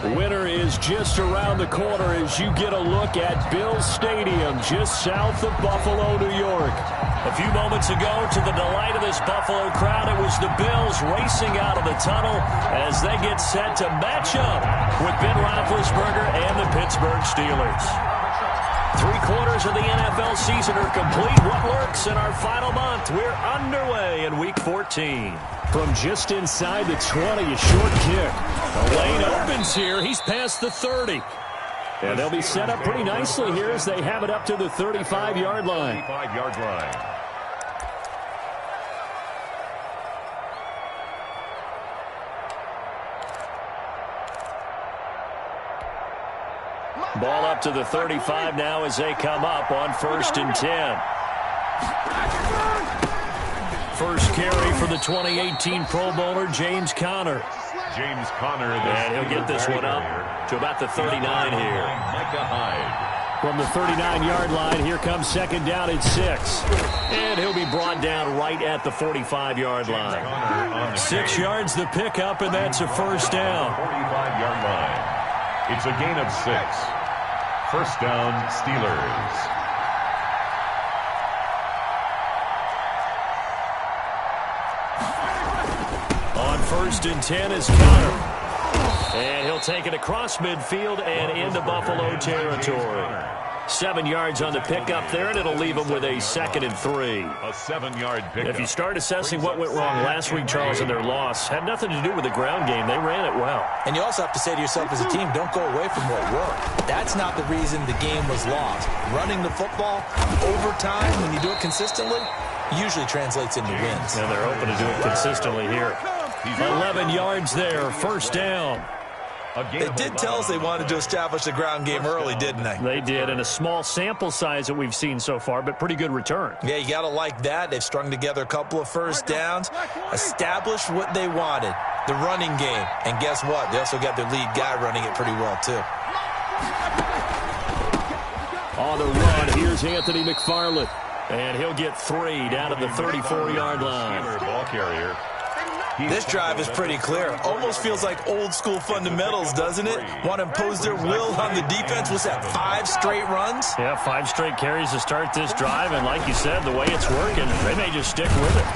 The winner is just around the corner as you get a look at Bills Stadium, just south of Buffalo, New York. A few moments ago, to the delight of this Buffalo crowd, it was the Bills racing out of the tunnel as they get set to match up with Ben Roethlisberger and the Pittsburgh Steelers. 3/4 of the NFL season are complete. What lurks in our final month? We're underway in Week 14. From just inside the 20, a short kick. The lane opens here. He's past the 30. And they'll be set up pretty nicely here as they have it up to the 35-yard line. 35-yard line. Ball up to the 35 now as they come up on 1st and 10. First carry for the 2018 Pro Bowler, James Conner. James Conner. And he'll get this one up to about the 39 here. From the 39-yard line, here comes 2nd down at 6. And he'll be brought down right at the 45-yard line. 6 yards the pickup, and that's a 1st down. 45-yard line. It's a gain of 6. 1st down, Steelers. On 1st and 10 is Conner. And he'll take it across midfield and into Buffalo territory. 7 yards on the pickup there, and it'll leave him with a 2nd and 3. A 7-yard pickup. If you start assessing what went wrong last week, Charles, in their loss, had nothing to do with the ground game. They ran it well. And you also have to say to yourself as a team, don't go away from what worked. That's not the reason the game was lost. Running the football, overtime, when you do it consistently, usually translates into wins. And they're open to do it consistently here. 11 yards there, 1st down. They did tell us they wanted to establish the ground game early, didn't they? They did, and a small sample size that we've seen so far, but pretty good return. Yeah, you got to like that. They've strung together a couple of 1st downs, established what they wanted, the running game. And guess what? They also got their lead guy running it pretty well, too. On the run, here's Anthony McFarland. And he'll get 3 down to the 34-yard line. Ball carrier. This drive is pretty clear. Almost feels like old-school fundamentals, doesn't it? Want to impose their will on the defense. Was that 5 straight runs? Yeah, 5 straight carries to start this drive. And like you said, the way it's working, they may just stick with it.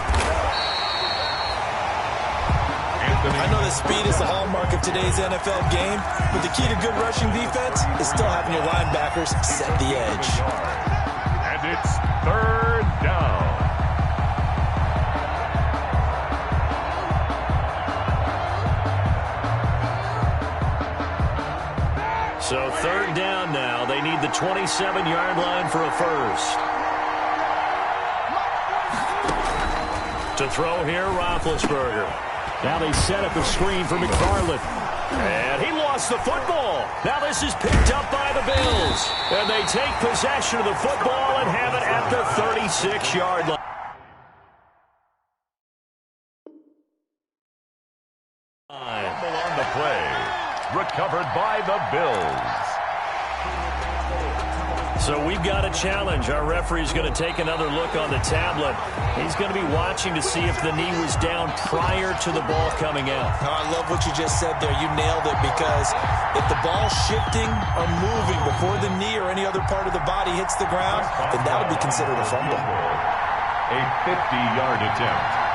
I know that speed is the hallmark of today's NFL game, but the key to good rushing defense is still having your linebackers set the edge. And it's 3rd down. So 3rd down now. They need the 27-yard line for a 1st. To throw here, Roethlisberger. Now they set up a screen for McFarland. And he lost the football. Now this is picked up by the Bills. And they take possession of the football and have it at the 36-yard line. On the play. Recovered by the Bills. So we've got a challenge. Our referee's going to take another look on the tablet. He's going to be watching to see if the knee was down prior to the ball coming out. Oh, I love what you just said there. You nailed it, because if the ball's shifting or moving before the knee or any other part of the body hits the ground, then that'll be considered a fumble. A 50-yard attempt.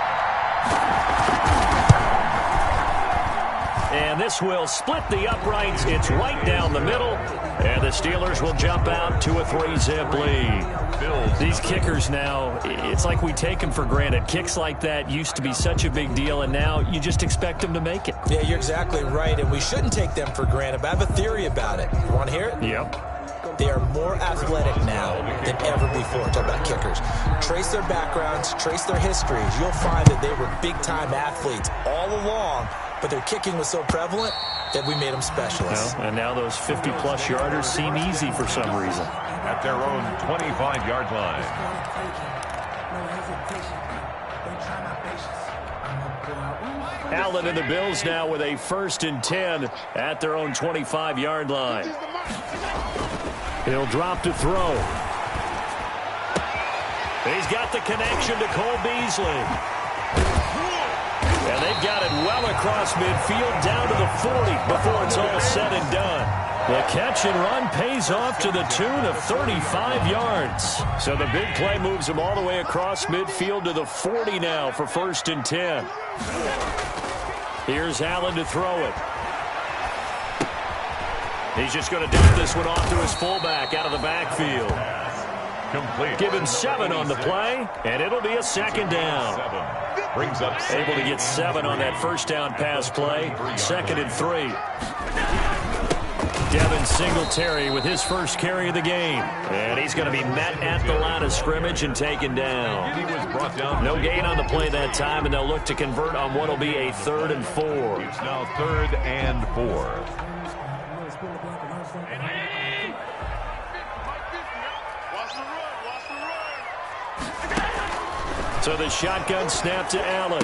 And this will split the uprights. It's right down the middle. And the Steelers will jump out to a 3-zip lead. These kickers now, it's like we take them for granted. Kicks like that used to be such a big deal, and now you just expect them to make it. Yeah, you're exactly right, and we shouldn't take them for granted. But I have a theory about it. You want to hear it? Yep. They are more athletic now than ever before. Talk about kickers. Trace their backgrounds, trace their histories. You'll find that they were big-time athletes all along, but their kicking was so prevalent that we made them specialists. Well, and now those 50-plus yarders seem easy for some reason. At their own 25-yard line. Allen and the Bills now with a 1st and 10 at their own 25-yard line. He'll drop to throw. He's got the connection to Cole Beasley. And they've got it well across midfield down to the 40 before it's all said and done. The catch and run pays off to the tune of 35 yards. So the big play moves him all the way across midfield to the 40 now for 1st and 10. Here's Allen to throw it. He's just going to dump this one off to his fullback out of the backfield. Complete. Give him 7 on the play, and it'll be a 2nd down. Brings up Able to get 7 on that 1st down pass play. 2nd and 3. Devin Singletary with his first carry of the game. And he's going to be met at the line of scrimmage and taken down. He was brought down. No gain on the play that time, and they'll look to convert on what will be a 3rd and 4. It's now 3rd and 4. So the shotgun snap to Allen.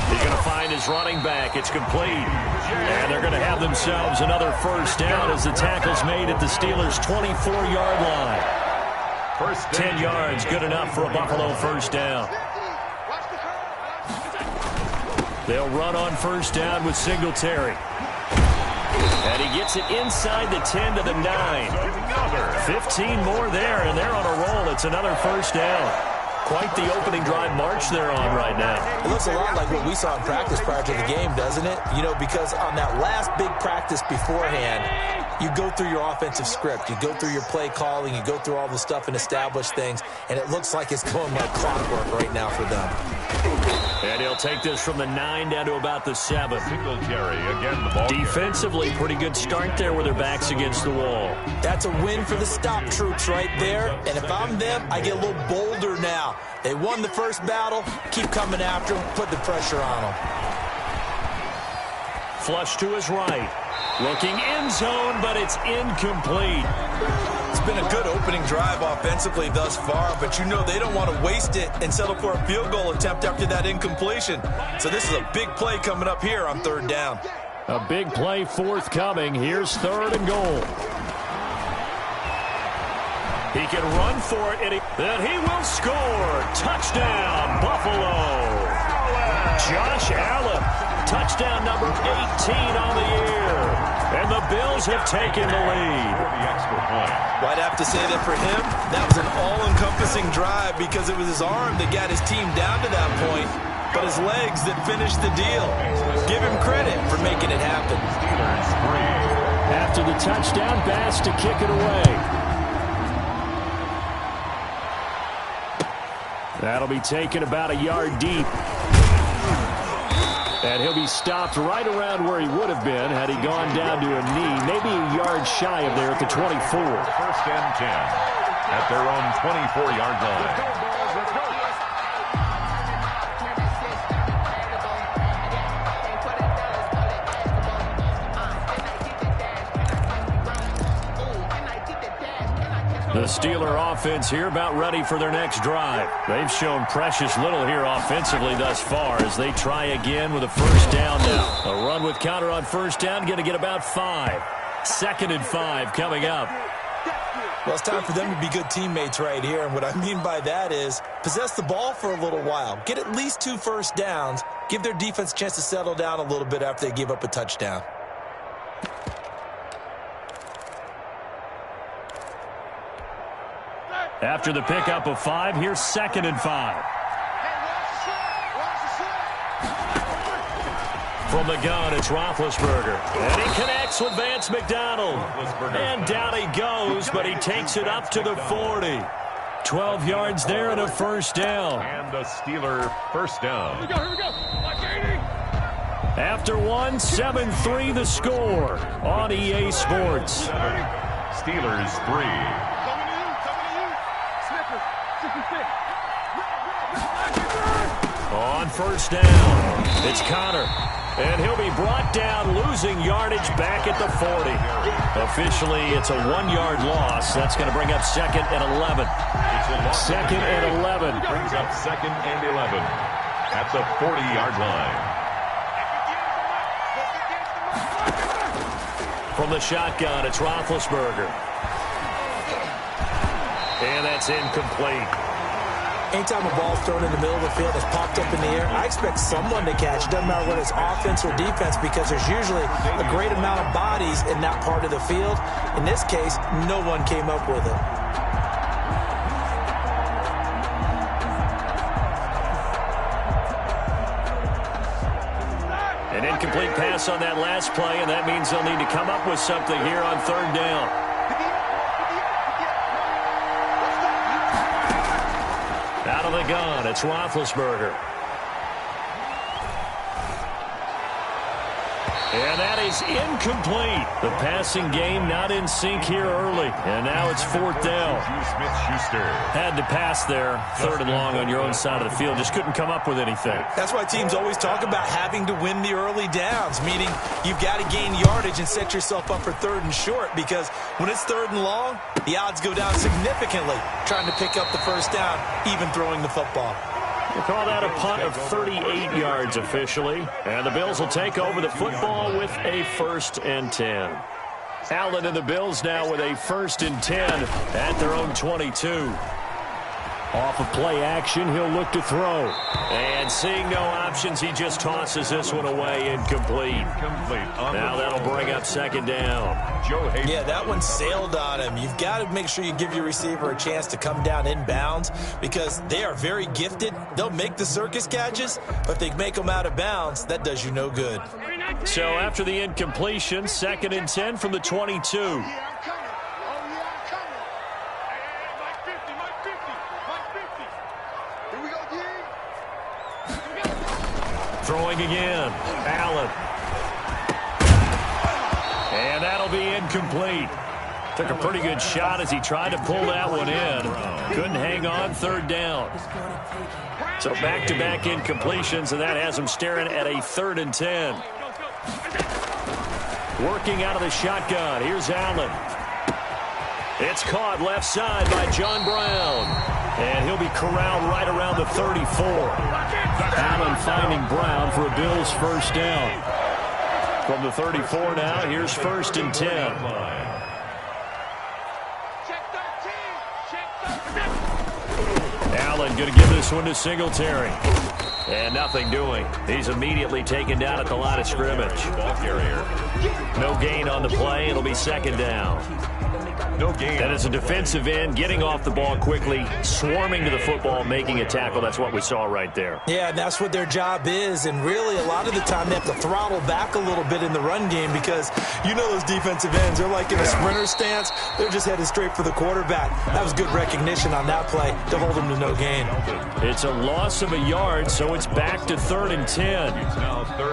He's going to find his running back. It's complete. And they're going to have themselves another 1st down as the tackle's made at the Steelers' 24-yard line. 10 yards, good enough for a Buffalo 1st down. They'll run on 1st down with Singletary. And he gets it inside the 10 to the 9. 15 more there, and they're on a roll. It's another 1st down. Quite the opening drive march they're on right now. It looks a lot like what we saw in practice prior to the game, doesn't it? You know, because on that last big practice beforehand, you go through your offensive script. You go through your play calling. You go through all the stuff and establish things. And it looks like it's going like clockwork right now for them. And he'll take this from the 9 down to about the 7. Singletary, again, the ball. Defensively, pretty good start there with their backs against the wall. That's a win for the stop troops right there. And if I'm them, I get a little bolder now. They won the first battle. Keep coming after them. Put the pressure on them. Flush to his right. Looking end zone, but it's incomplete. It's been a good opening drive offensively thus far, but you know they don't want to waste it and settle for a field goal attempt after that incompletion. So this is a big play coming up here on 3rd down. A big play forthcoming. Here's 3rd and goal. He can run for it, and he will score. Touchdown, Buffalo. Josh Allen, touchdown number 18 on the year. And the Bills have taken the lead. Well, I'd have to say that for him, that was an all-encompassing drive because it was his arm that got his team down to that point, but his legs that finished the deal. Give him credit for making it happen. After the touchdown, Bass to kick it away. That'll be taken about a yard deep. And he'll be stopped right around where he would have been had he gone down to a knee, maybe a yard shy of there at the 24. 1st and 10 at their own 24-yard line. The Steeler offense here about ready for their next drive. They've shown precious little here offensively thus far as they try again with a 1st down now. A run with counter on 1st down, going to get about 5. 2nd and 5 coming up. Well, it's time for them to be good teammates right here, and what I mean by that is possess the ball for a little while. Get at least 2 1st downs. Give their defense a chance to settle down a little bit after they give up a touchdown. After the pickup of 5, here's 2nd and 5. From the gun, it's Roethlisberger. And he connects with Vance McDonald. And down he goes, but he takes it up to the 40. 12 yards there and a 1st down. And the Steeler 1st down. Here we go. After 1, 7-3 the score on EA Sports. Steelers 3. On 1st down, it's Connor. And he'll be brought down, losing yardage back at the 40. Officially, it's a 1-yard loss. That's going to bring up 2nd and 11. 2nd and 11. Brings up 2nd and 11 at the 40-yard line. From the shotgun, it's Roethlisberger. And that's incomplete. Anytime a ball's thrown in the middle of the field, it's popped up in the expect someone to catch. It doesn't matter whether it's offense or defense because there's usually a great amount of bodies in that part of the field. In this case, no one came up with it. An incomplete pass on that last play, and that means they'll need to come up with something here on third down. Out of the gun, it's Roethlisberger. And that is incomplete. The passing game not in sync here early. And now it's fourth down. Had to pass there. Third and long on your own side of the field. Just couldn't come up with anything. That's why teams always talk about having to win the early downs, meaning you've got to gain yardage and set yourself up for third and short, because when it's third and long, the odds go down significantly trying to pick up the first down, even throwing the football. We'll call that a punt of 38 yards officially. And the Bills will take over the football with a 1st and 10. Allen and the Bills now with a 1st and 10 at their own 22. Off of play action, he'll look to throw. And seeing no options, he just tosses this one away, incomplete. Now that'll bring up 2nd down. Yeah, that one sailed on him. You've got to make sure you give your receiver a chance to come down inbounds because they are very gifted. They'll make the circus catches, but if they make them out of bounds, that does you no good. So after the incompletion, 2nd and 10 from the 22. Throwing again. Allen. And that'll be incomplete. Took a pretty good shot as he tried to pull that one in. Couldn't hang on, 3rd down. So back-to-back incompletions, and that has him staring at a 3rd and 10. Working out of the shotgun. Here's Allen. It's caught left side by John Brown. And he'll be corralled right around the 34. Allen finding Brown for a Bills 1st down. From the 34 now, here's 1st and 10. Allen going to give this one to Singletary. And nothing doing. He's immediately taken down at the line of scrimmage. No gain on the play. It'll be 2nd down. No gain. That is a defensive end getting off the ball quickly, swarming to the football, making a tackle. That's what we saw right there. Yeah, and that's what their job is. And really, a lot of the time, they have to throttle back a little bit in the run game because you know those defensive ends. They're like in a sprinter stance. They're just headed straight for the quarterback. That was good recognition on that play to hold them to no gain. It's a loss of a yard, so it's back to 3rd and 10.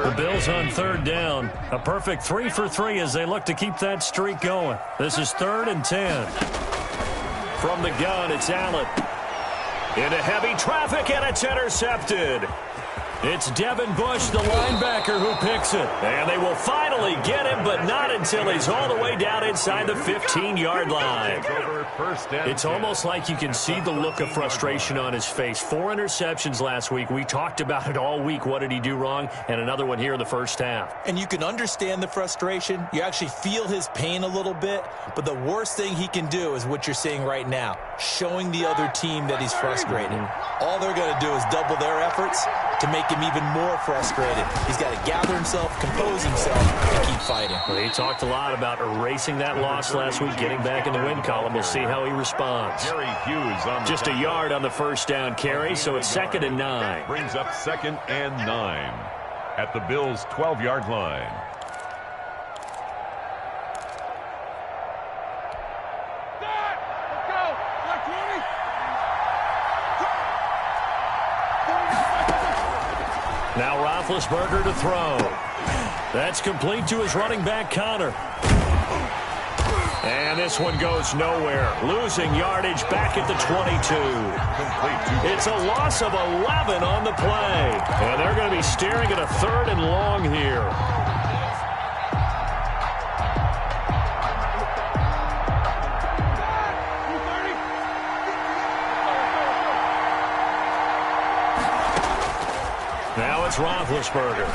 The Bills on 3rd down. A perfect 3 for 3 as they look to keep that streak going. This is 3rd and 10. From the gun, it's Allen. Into heavy traffic, and it's intercepted. It's Devin Bush, the linebacker, who picks it. And they will finally get him, but not until he's all the way down inside the 15-yard line. It's almost like you can see the look of frustration on his face. 4 interceptions last week. We talked about it all week. What did he do wrong? And another one here in the first half. And you can understand the frustration. You actually feel his pain a little bit. But the worst thing he can do is what you're seeing right now, showing the other team that he's frustrated. All they're going to do is double their efforts to make him even more frustrated. He's got to gather himself, compose himself, and keep fighting. Well, he talked a lot about erasing that loss last week, getting back in the win column. We'll see how he responds. Just a yard on the 1st down carry, so it's 2nd and 9. Brings up 2nd and 9 at the Bills' 12-yard line. Now Roethlisberger to throw. That's complete to his running back, Connor. And this one goes nowhere. Losing yardage back at the 22. It's a loss of 11 on the play. And they're going to be staring at a 3rd and long here. Now it's Roethlisberger.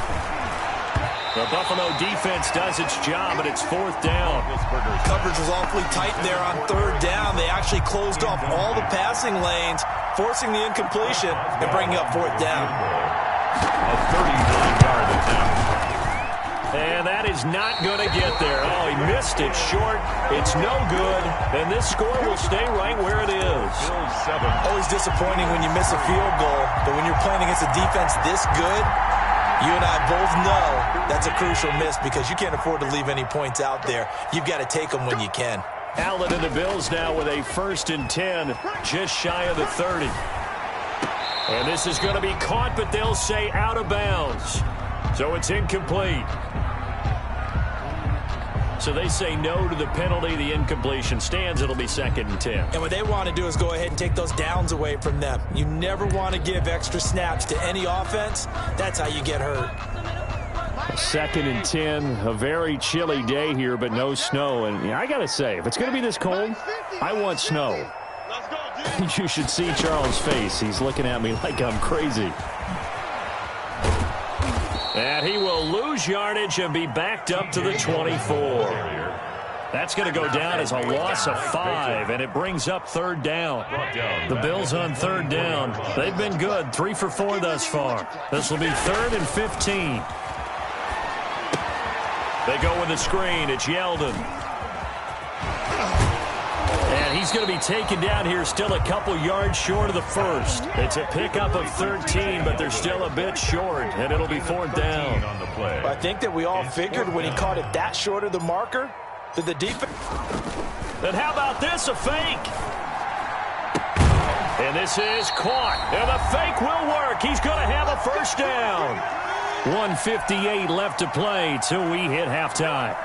The Buffalo defense does its job, and it's 4th down. Coverage was awfully tight there on 3rd down. They actually closed off all the passing lanes, forcing the incompletion and bringing up 4th down. And that is not going to get there. Oh, he missed it short. It's no good. And this score will stay right where it is. Always disappointing when you miss a field goal. But when you're playing against a defense this good, you and I both know that's a crucial miss because you can't afford to leave any points out there. You've got to take them when you can. Allen and the Bills now with a 1st and 10, just shy of the 30. And this is going to be caught, but they'll say out of bounds. So it's incomplete. So they say no to the penalty. The incompletion stands. It'll be 2nd and 10. And what they want to do is go ahead and take those downs away from them. You never want to give extra snaps to any offense. That's how you get hurt. 2nd and 10, a very chilly day here, but no snow. And I got to say, if it's going to be this cold, I want snow. You should see Charles' face. He's looking at me like I'm crazy. And he will lose yardage and be backed up to the 24. That's going to go down as a loss of 5, and it brings up 3rd down. The Bills on 3rd down. They've been good, 3 for 4 thus far. This will be 3rd and 15. They go with the screen. It's Yeldon. And he's going to be taken down here still a couple yards short of the 1st. It's a pickup of 13, but they're still a bit short, and it'll be 4th down. I think that we all figured when he caught it that short of the marker that the defense... And how about this, a fake? And this is caught, and the fake will work. He's going to have a 1st down. 1:58 left to play till we hit halftime.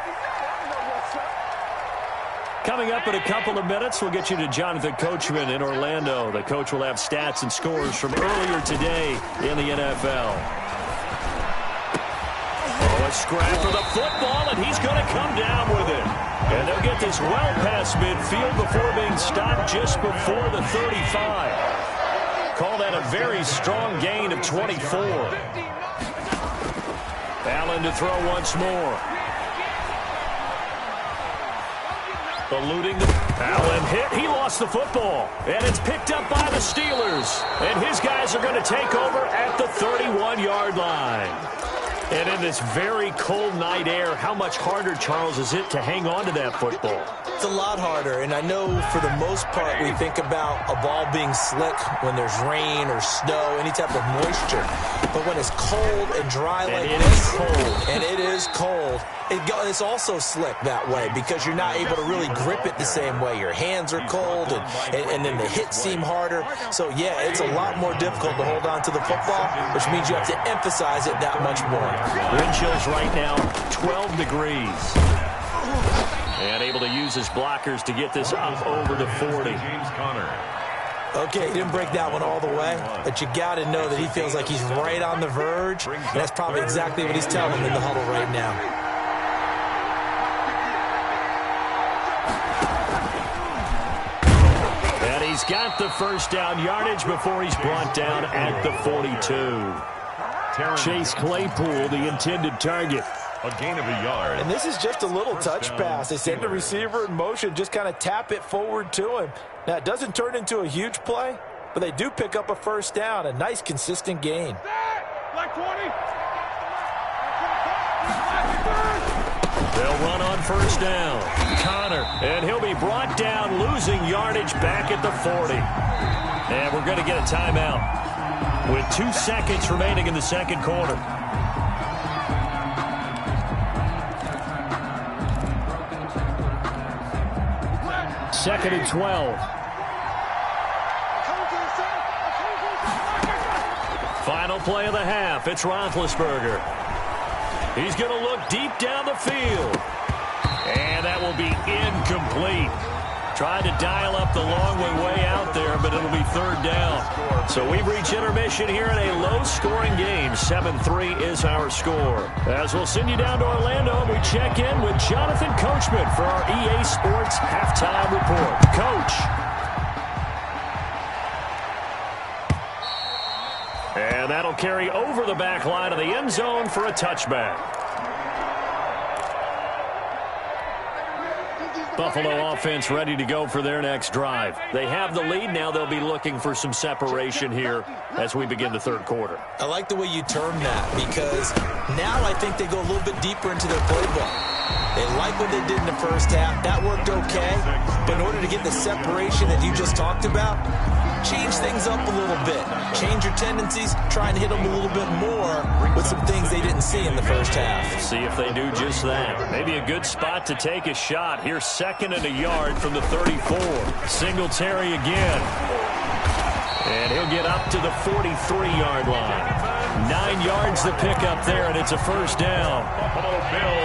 Coming up in a couple of minutes, we'll get you to Jonathan Coachman in Orlando. The coach will have stats and scores from earlier today in the NFL. Oh, a scrap for the football, and he's going to come down with it. And they'll get this well past midfield before being stopped just before the 35. Call that a very strong gain of 24. Allen to throw once more. Eluding the Allen hit. He lost the football. And it's picked up by the Steelers. And his guys are going to take over at the 31-yard line. And in this very cold night air, how much harder, Charles, is it to hang on to that football? It's a lot harder, and I know for the most part we think about a ball being slick when there's rain or snow, any type of moisture. But when it's cold and dry like this, and it is cold, it's also slick that way because you're not able to really grip it the same way. Your hands are cold, and then the hits seem harder. So, yeah, it's a lot more difficult to hold on to the football, which means you have to emphasize it that much more. Wind chills right now, 12 degrees. And able to use his blockers to get this up over to 40. Okay, he didn't break that one all the way, but you got to know that he feels like he's right on the verge, and that's probably exactly what he's telling him in the huddle right now. And he's got the 1st down yardage before he's brought down at the 42. Chase Claypool, the intended target. A gain of a yard. And this is just a little touch pass. They send the receiver in motion, just kind of tap it forward to him. Now, it doesn't turn into a huge play, but they do pick up a 1st down, a nice, consistent gain. They'll run on 1st down. Connor, and he'll be brought down, losing yardage back at the 40. And we're going to get a timeout with 2 seconds remaining in the 2nd quarter. Second and 12. Final play of the half. It's Roethlisberger. He's going to look deep down the field. And that will be incomplete. Tried to dial up the long way out there, but it'll be 3rd down. So we've reached intermission here in a low-scoring game. 7-3 is our score. As we'll send you down to Orlando, we check in with Jonathan Coachman for our EA Sports Halftime Report. Coach. And that'll carry over the back line of the end zone for a touchback. Buffalo offense ready to go for their next drive. They have the lead. Now they'll be looking for some separation here as we begin the third quarter. I like the way you term that, because now I think they go a little bit deeper into their playbook. They like what they did in the first half. That worked okay. But in order to get the separation that you just talked about, change things up a little bit. Change your tendencies. Try and hit them a little bit more with some things they didn't see in the first half. See if they do just that. Maybe a good spot to take a shot. Here's 2nd and a yard from the 34. Singletary again. And he'll get up to the 43-yard line. 9 yards to pick up there, and it's a first down.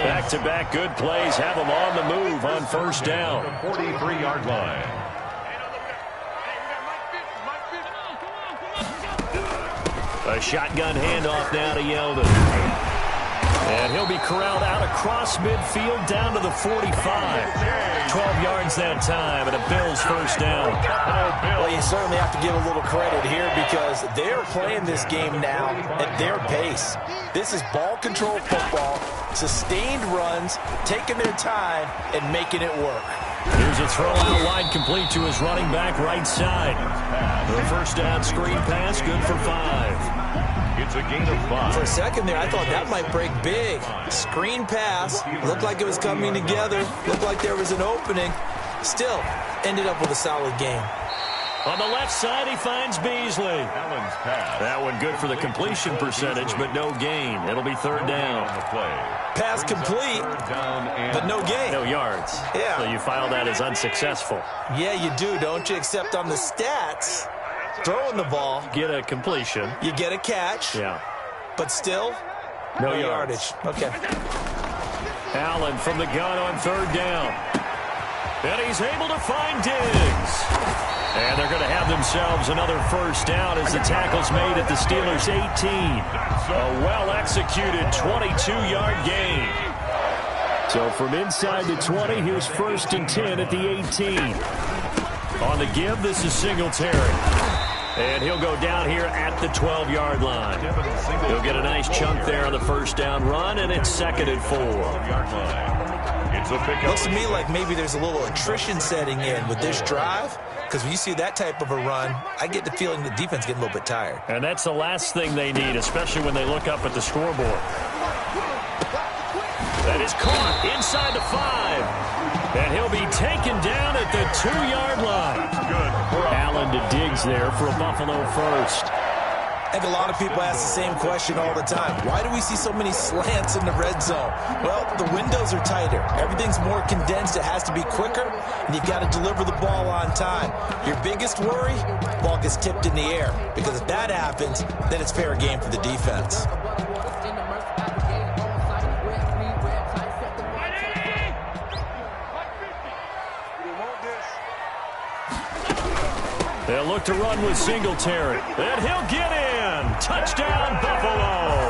Back-to-back good plays have them on the move on first down. 43-yard line. A shotgun handoff now to Yeldon. And he'll be corralled out across midfield down to the 45. 12 yards that time, and a Bills first down. Well, you certainly have to give a little credit here, because they're playing this game now at their pace. This is ball control football, sustained runs, taking their time, and making it work. Here's a throw out wide, complete to his running back right side. The first down screen pass, good for 5. It's a gain of 5. For a second there, I thought that might break big. Screen pass, looked like it was coming together, looked like there was an opening. Still, ended up with a solid game. On the left side, he finds Beasley. That one good for the completion percentage, but no gain. It'll be third down. Pass complete, but no gain. No yards. Yeah. So you file that as unsuccessful. Yeah, you do, don't you? Except on the stats, throwing the ball, get a completion. You get a catch. Yeah. But still, no yardage. Okay. Allen from the gun on third down. And he's able to find Diggs. And they're going to have themselves another first down as the tackle's made at the Steelers' 18. A well-executed 22-yard gain. So from inside the 20, here's 1st and 10 at the 18. On the give, this is Singletary. And he'll go down here at the 12-yard line. He'll get a nice chunk there on the first down run, and it's 2nd and 4. Looks to me like maybe there's a little attrition setting in with this drive, because when you see that type of a run, I get the feeling the defense getting a little bit tired. And that's the last thing they need, especially when they look up at the scoreboard. That is caught inside the 5. And he'll be taken down at the 2-yard line. Allen to Diggs there for a Buffalo first. I think a lot of people ask the same question all the time. Why do we see so many slants in the red zone? Well, the windows are tighter. Everything's more condensed. It has to be quicker, and you've got to deliver the ball on time. Your biggest worry, the ball gets tipped in the air, because if that happens, then it's fair game for the defense. They'll look to run with Singletary. And he'll get in. Touchdown, Buffalo.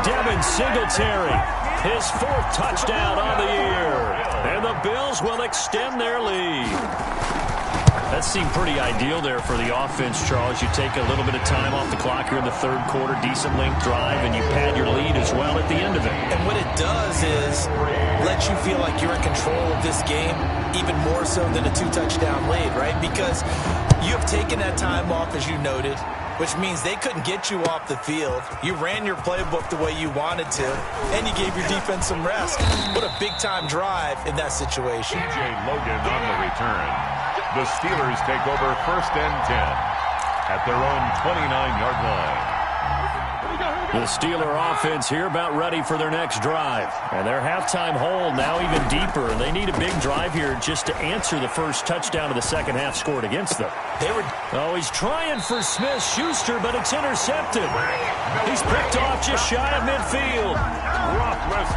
Devin Singletary, his 4th touchdown on the year. And the Bills will extend their lead. That seemed pretty ideal there for the offense, Charles. You take a little bit of time off the clock here in the third quarter, decent length drive, and you pad your lead as well at the end of it. And what it does is let you feel like you're in control of this game, even more so than a 2-touchdown lead, right? Because you have taken that time off, as you noted, which means they couldn't get you off the field. You ran your playbook the way you wanted to, and you gave your defense some rest. What a big-time drive in that situation. J. Logan on the return. The Steelers take over 1st and 10 at their own 29-yard line. The Steeler offense here about ready for their next drive. And their halftime hold now even deeper. And they need a big drive here just to answer the first touchdown of the second half scored against them. Oh, he's trying for Smith-Schuster, but it's intercepted. He's picked off just shy of midfield.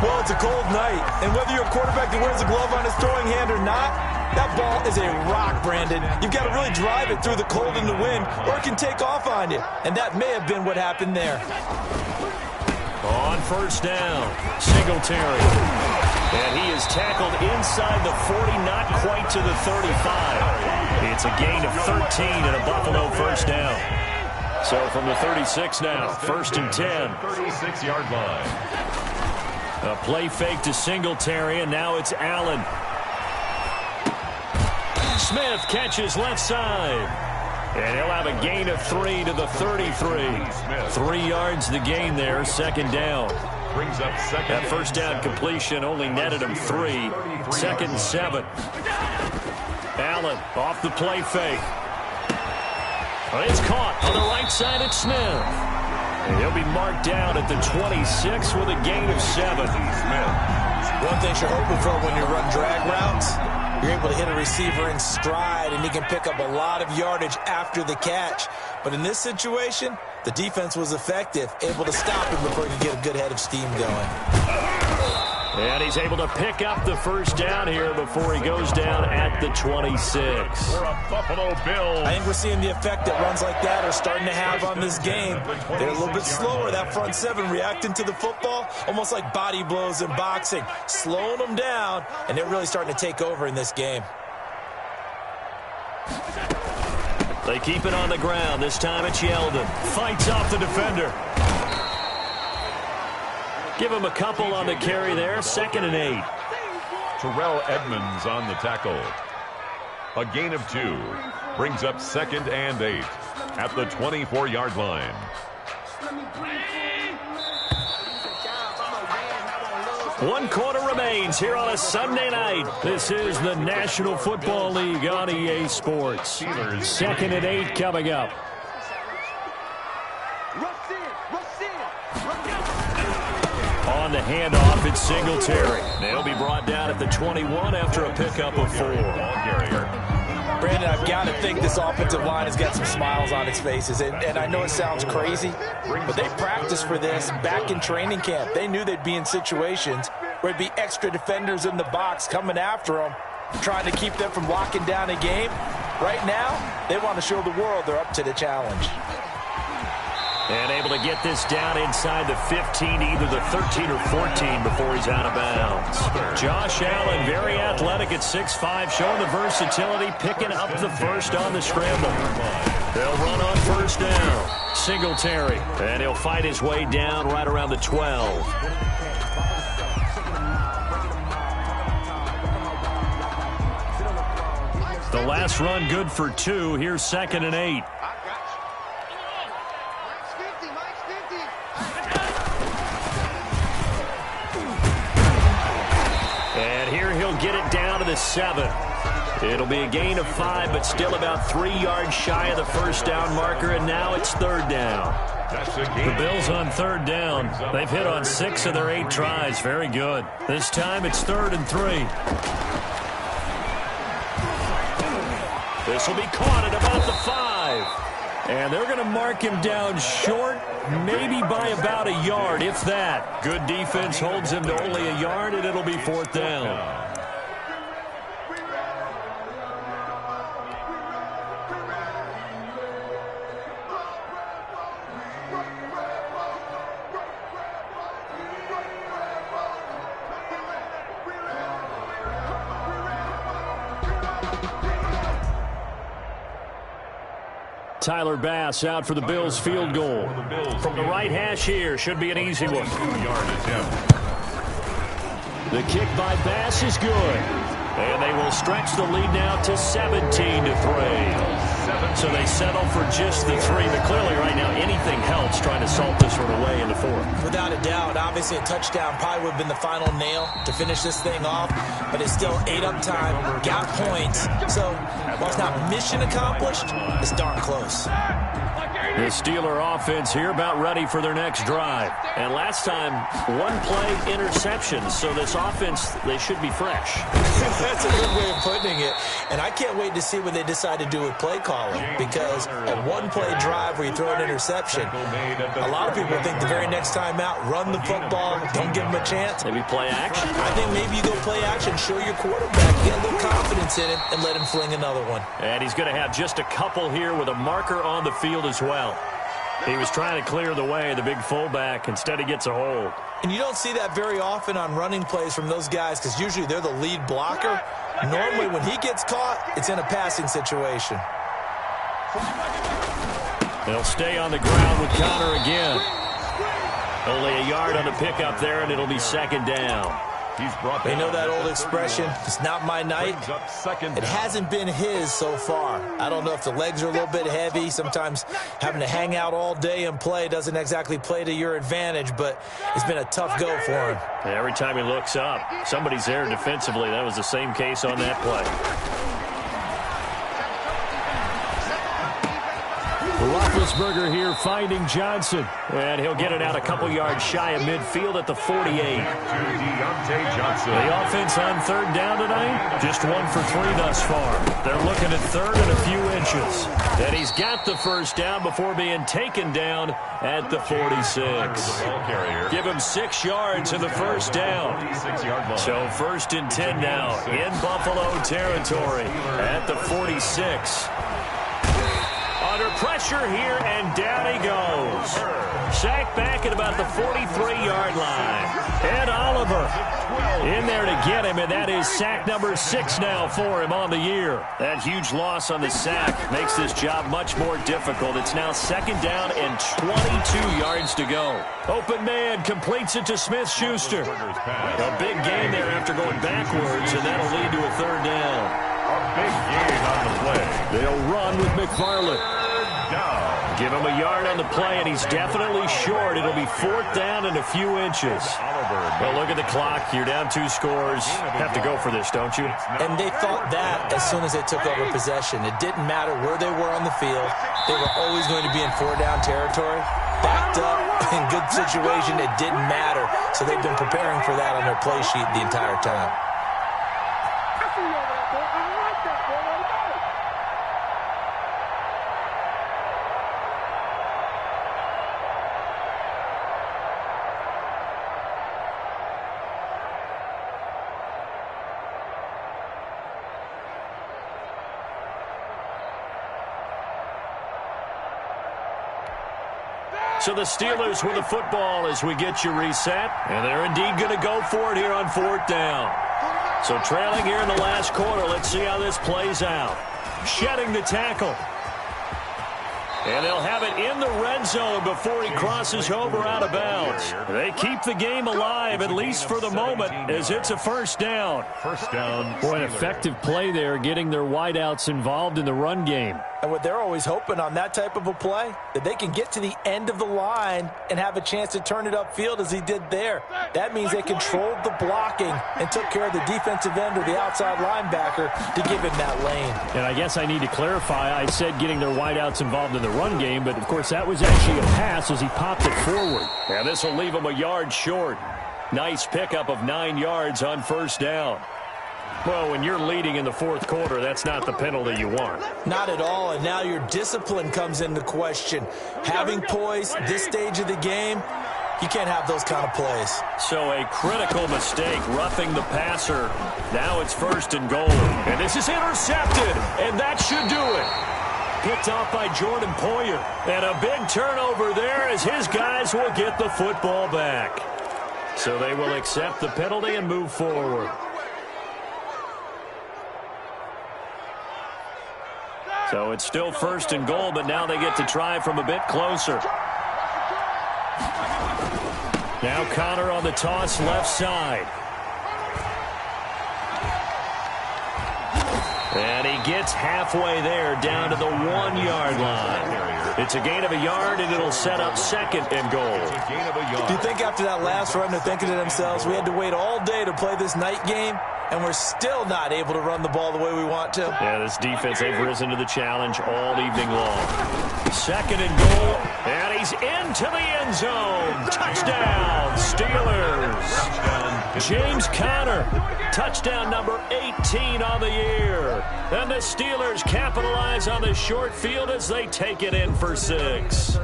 Well, it's a cold night. And whether you're a quarterback that wears a glove on his throwing hand or not, that ball is a rock, Brandon. You've got to really drive it through the cold and the wind, or it can take off on you. And that may have been what happened there. On first down, Singletary. And he is tackled inside the 40, not quite to the 35. It's a gain of 13 and a Buffalo first down. So from the 36 now, 1st and 10. 36-yard line. A play fake to Singletary, and now it's Allen. Smith catches left side. And he'll have a gain of 3 to the 33. 3 yards the gain there, second down. Brings up second. That first down completion only netted him 3. Second and 7. Allen off the play fake. Well, it's caught on the right side at Smith. And he'll be marked down at the 26 with a gain of 7. One thing you're hoping for when you run drag routes, you're able to hit a receiver in stride, and he can pick up a lot of yardage after the catch. But in this situation, the defense was effective, able to stop him before he could get a good head of steam going. And he's able to pick up the first down here before he goes down at the 26. For a Buffalo Bill. I think we're seeing the effect that runs like that are starting to have on this game. They're a little bit slower, that front seven, reacting to the football, almost like body blows in boxing, slowing them down, and they're really starting to take over in this game. They keep it on the ground. This time it's Yeldon. Fights off the defender. Give him a couple on the carry there. Second and 8. Terrell Edmonds on the tackle. A gain of 2. Brings up second and 8 at the 24-yard line. One quarter remains here on a Sunday night. This is the National Football League on EA Sports. Second and 8 coming up. On the handoff, it's Singletary. They'll be brought down at the 21 after a pickup of 4. Brandon, I've got to think this offensive line has got some smiles on its faces. And I know it sounds crazy, but they practiced for this back in training camp. They knew they'd be in situations where there'd be extra defenders in the box coming after them, trying to keep them from locking down a game. Right now, they want to show the world they're up to the challenge. And able to get this down inside the 15, either the 13 or 14 before he's out of bounds. Josh Allen, very athletic at 6'5", showing the versatility, picking up the first on the scramble. They'll run on first down. Singletary, and he'll fight his way down right around the 12. The last run good for 2. Here's second and 8. Get it down to the 7. It'll be a gain of 5, but still about 3 yards shy of the first down marker, and now it's third down. The Bills on third down. They've hit on 6 of their 8 tries. Very good. This time it's 3rd and 3. This will be caught at about the 5. And they're going to mark him down short, maybe by about a yard, if that. Good defense holds him to only a yard, and it'll be 4th down. Tyler Bass out for the Bills field goal. From the right hash here, should be an easy one. The kick by Bass is good. And they will stretch the lead now to 17-3. So they settle for just the 3. But clearly right now anything helps trying to salt this one away in the 4th. Without a doubt, obviously a touchdown probably would have been the final nail to finish this thing off. But it's still 8 up time, got points. So while it's not mission accomplished, it's darn close. The Steeler offense here about ready for their next drive. And last time, 1-play interception. So this offense, they should be fresh. That's a good way of putting it. And I can't wait to see what they decide to do with play calling. Because a 1-play drive where you throw an interception, a lot of people think the very next time out, run the football, don't give them a chance. Maybe play action? I think maybe you go play action, show your quarterback, get a little confidence in him, and let him fling another one. And he's going to have just a couple here with a marker on the field as well. He was trying to clear the way, the big fullback. Instead, he gets a hold. And you don't see that very often on running plays from those guys because usually they're the lead blocker. Normally, when he gets caught, it's in a passing situation. They'll stay on the ground with Connor again. Only a yard on the pickup there, and it'll be second down. They know that old expression, it's not my night. It hasn't been his so far. I don't know if the legs are a little bit heavy. Sometimes having to hang out all day and play doesn't exactly play to your advantage, but it's been a tough go for him. Every time he looks up, somebody's there defensively. That was the same case on that play. Roethlisberger here finding Johnson. And he'll get it out a couple yards shy of midfield at the 48. The offense on third down tonight, just 1 for 3 thus far. They're looking at third and a few inches. And he's got the first down before being taken down at the 46. Give him 6 yards in the first down. So first and 10 now in Buffalo territory at the 46. Under pressure here, and down he goes. Sacked back at about the 43-yard line. Ed Oliver in there to get him, and that is sack number 6 now for him on the year. That huge loss on the sack makes this job much more difficult. It's now second down and 22 yards to go. Open man completes it to Smith-Schuster. A big gain there after going backwards, and that'll lead to a third down. A big gain on the play. They'll run with McFarland. Give him a yard on the play, and he's definitely short. It'll be 4th down and a few inches. Well, look at the clock. You're down 2 scores. Have to go for this, don't you? And they thought that as soon as they took over possession. It didn't matter where they were on the field. They were always going to be in 4-down territory. Backed up, in good situation, it didn't matter. So they've been preparing for that on their play sheet the entire time. So the Steelers with the football as we get you reset. And they're indeed going to go for it here on 4th down. So trailing here in the last quarter. Let's see how this plays out. Shedding the tackle. And they'll have it in the red zone before he crosses over out of bounds. They keep the game alive, at least for the moment, as it's a first down. First down. Boy, an effective play there, getting their wideouts involved in the run game. And what they're always hoping on that type of a play, that they can get to the end of the line and have a chance to turn it upfield as he did there. That means they controlled the blocking and took care of the defensive end or the outside linebacker to give him that lane. And I guess I need to clarify, I said getting their wideouts involved in the run game, but of course that was actually a pass as he popped it forward. And this will leave him a yard short. Nice pickup of 9 yards on first down. Well, when you're leading in the 4th quarter, that's not the penalty you want. Not at all, and now your discipline comes into question. Having poise this stage of the game, you can't have those kind of plays. So a critical mistake, roughing the passer. Now it's 1st and goal. And this is intercepted, and that should do it. Picked off by Jordan Poyer. And a big turnover there as his guys will get the football back. So they will accept the penalty and move forward. So it's still 1st and goal, but now they get to try from a bit closer. Now Connor on the toss left side. And he gets halfway there down to the 1-yard line. It's a gain of a yard, and it'll set up 2nd and goal. Do you think after that last run they're thinking to themselves, we had to wait all day to play this night game, and we're still not able to run the ball the way we want to? Yeah, this defense, they've risen to the challenge all evening long. 2nd and goal, and he's into the end zone. Touchdown, Steelers. James Conner, touchdown number 18 on the year. And the Steelers capitalize on the short field as they take it in for 6.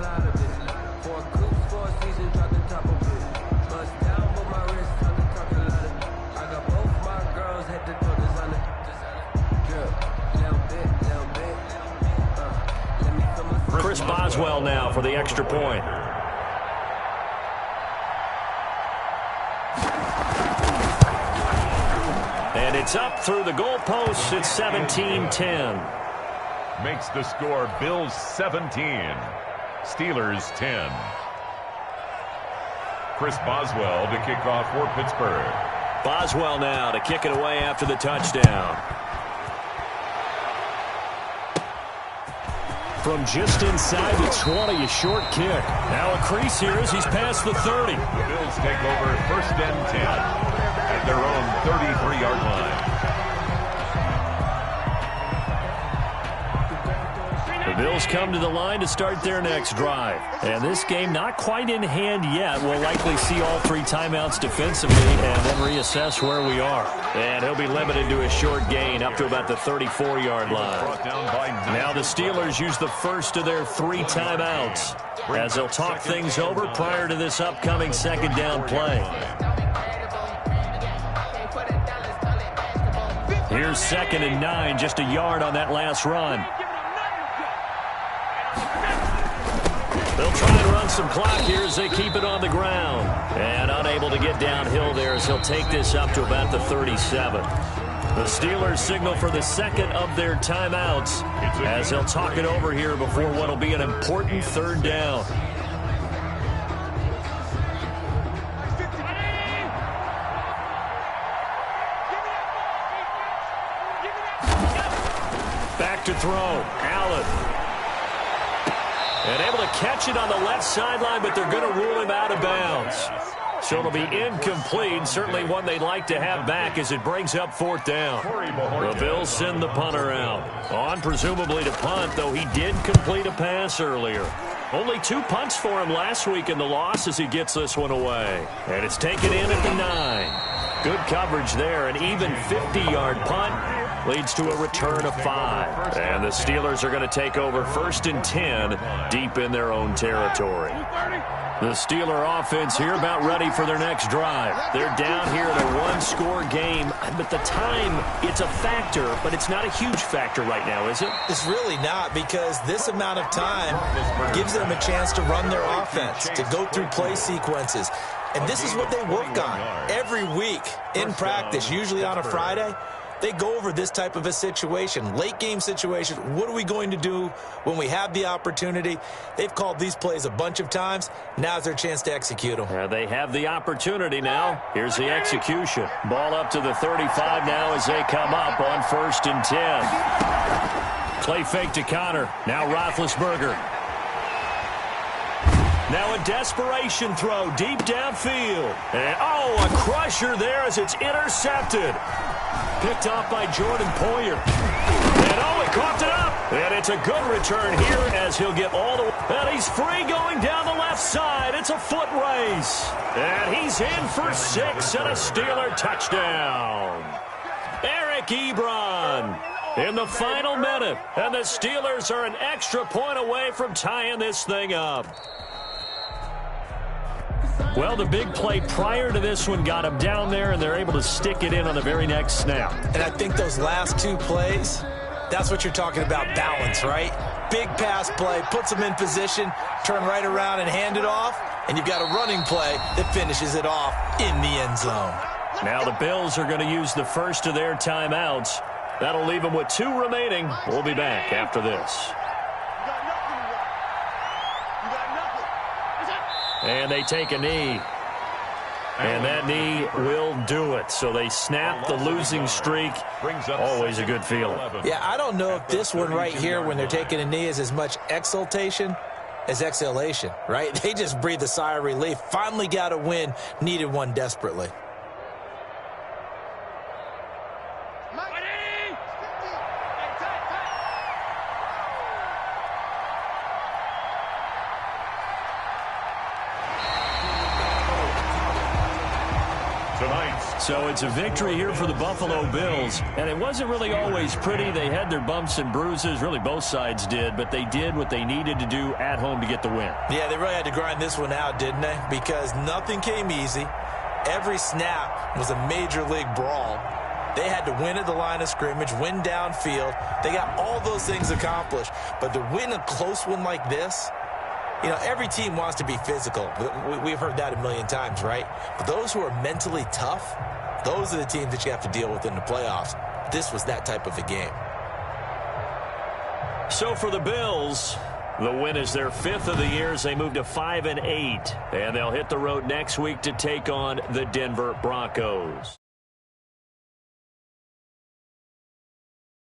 Chris Boswell now for the extra point. And it's up through the goalposts. It's 17-10. Makes the score Bills 17, Steelers 10. Chris Boswell to kick off for Pittsburgh. Boswell now to kick it away after the touchdown. From just inside the 20, a short kick. Now a crease here as he's past the 30. The Bills take over first and 10 at their own 33-yard line. The Bills come to the line to start their next drive. And this game not quite in hand yet. We'll likely see all 3 timeouts defensively and then reassess where we are. And he'll be limited to a short gain up to about the 34-yard line. Now the Steelers use the first of their 3 timeouts as they'll talk things over prior to this upcoming second down play. Here's 2nd and 9, just a yard on that last run. They'll try and run some clock here as they keep it on the ground. And unable to get downhill there as he'll take this up to about the 37. The Steelers signal for the second of their timeouts as they'll talk it over here before what will be an important 3rd down. Back to throw. Allen. And able to catch it on the left sideline, but they're going to rule him out of bounds. So it'll be incomplete, certainly one they'd like to have back as it brings up 4th down. The Bills send the punter out. On presumably to punt, though he did complete a pass earlier. Only 2 punts for him last week in the loss as he gets this one away. And it's taken in at the 9. Good coverage there, an even 50-yard punt. Leads to a return of 5. And the Steelers are going to take over 1st and 10 deep in their own territory. The Steeler offense here about ready for their next drive. They're down here in a 1-score game. But the time, it's a factor, but it's not a huge factor right now, is it? It's really not, because this amount of time gives them a chance to run their offense, to go through play sequences. And this is what they work on every week in practice, usually on a Friday. They go over this type of a situation, late game situation. What are we going to do when we have the opportunity? They've called these plays a bunch of times. Now's their chance to execute them. They have the opportunity now. Here's the execution. Ball up to the 35 now as they come up on 1st and 10. Play fake to Connor. Now Roethlisberger. Now a desperation throw deep downfield. And, a crusher there as it's intercepted. Picked off by Jordan Poyer. And, he coughed it up. And it's a good return here as he'll get all the way. And he's free going down the left side. It's a foot race. And he's in for 6 and a Steeler touchdown. Eric Ebron in the final minute. And the Steelers are an extra point away from tying this thing up. Well, the big play prior to this one got them down there, and they're able to stick it in on the very next snap. And I think those last 2 plays, that's what you're talking about, balance, right? Big pass play, puts them in position, turn right around and hand it off, and you've got a running play that finishes it off in the end zone. Now the Bills are going to use the first of their timeouts. That'll leave them with 2 remaining. We'll be back after this. And they take a knee. And that knee will do it. So they snap the losing streak. Always a good feeling. Yeah, I don't know if this one right here, when they're taking a knee, is as much exultation as exhalation, right? They just breathe a sigh of relief. Finally got a win. Needed one desperately. So it's a victory here for the Buffalo Bills, and it wasn't really always pretty. They had their bumps and bruises, really both sides did, but they did what they needed to do at home to get the win. Yeah, they really had to grind this one out, didn't they? Because nothing came easy. Every snap was a major league brawl. They had to win at the line of scrimmage, win downfield. They got all those things accomplished, but to win a close one like this, you know, every team wants to be physical. We've heard that a million times, right? But those who are mentally tough, those are the teams that you have to deal with in the playoffs. This was that type of a game. So for the Bills, the win is their 5th of the year as they move to 5-8. And they'll hit the road next week to take on the Denver Broncos.